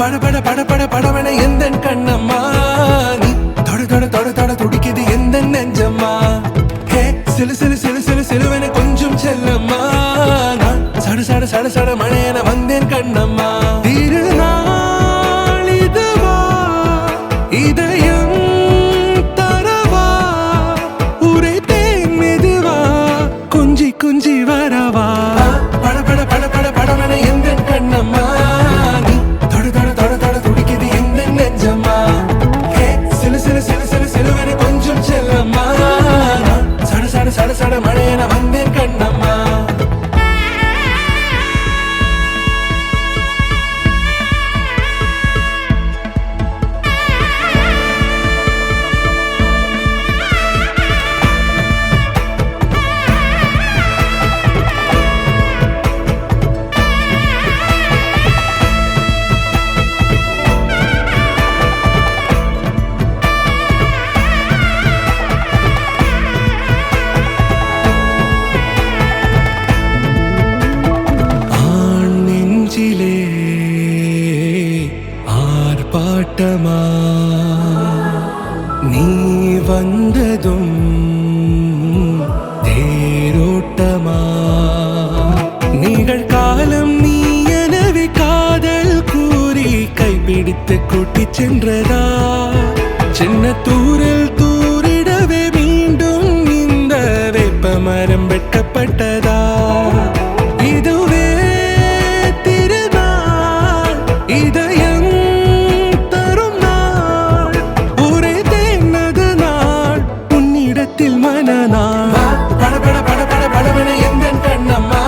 பட பட பட பட படவன எந்த கண்ணம்மா நீ தொட தொட தொட தொட துடிக்குது எந்த நெஞ்சம்மா ஹே சிலு சிலு சிலு சிலு சிலுவன கொஞ்சம் செல்லம்மா நான் சட சட சட சட மழையன வந்தேன் கண்ணம்மா திருநாள் இதுவா இதயம் தரவா உரைத்தேன் மெதுவா குஞ்சி குஞ்சி வரவா பட பட பட பட படவன எந்த கண்ணம்மா நீ தொட தொட தொட தொட துடிக்குது எந்த நெஞ்சம்மா ஹே சிலு சிலு சிலு சிலு சிலுவன கொஞ்சம் செல்லம்மா நான் சட சட சட சட மழையன வந்தேன் கண்ணம்மா ஆர்ப்பாட்டமா நீ வந்ததும் தேரோட்டமா நிகழ்காலம் நீ எனவே காதல் கூறி கைப்பிடித்து கூட்டிச் சென்றதா சின்ன தூரல் தூரிடவே மீண்டும் இந்த வேப்ப மரம் வெட்டப்பட்டதா இதுவே திருநாள் இதயம் தரும் நாள் ஒரே தேனது நாள் உன்னிடத்தில் மனநாள் பட பட பட பட படவன எந்த கண்ணம்மா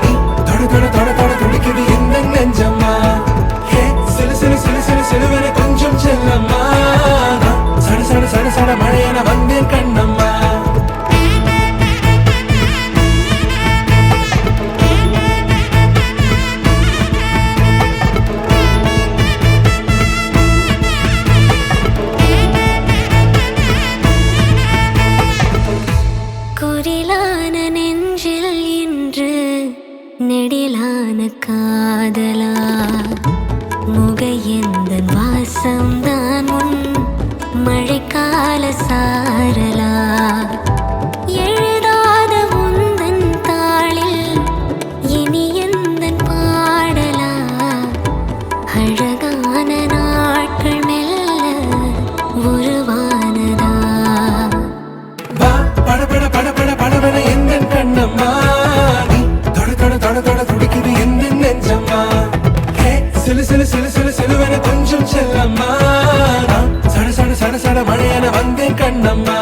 நீ தொட தொட தொட தொட துடிக்குது எந்த நெஞ்சம்மா ஹே சிலு சிலு சிலு சிலு சிலுவன கொஞ்சம் செல்லம்மா சட சட சட சட மழையன வந்தேன் கண்ணம்மா குரிலான நெஞ்சில் இன்று நெடிலான காதலா முகையெந்தன் வாசம்தான் உன் மழைக்கால சாரலா எழுதாத உந்தன் தாளில் இனி எந்தன் பாடலா அழகான நாட்கள் மெல்ல உருவானதா பட பட பட பட படவன எந்த கண்ணம்மா நீ தொட தொட தொட தொட துடிக்குது எந்த நெஞ்சம்மா ஹே சிலு சிலு சிலு சிலு சிலுவன கொஞ்சம் செல்லம்மா நான் சட சட சட சட மழையன வந்தேன் கண்ணம்மா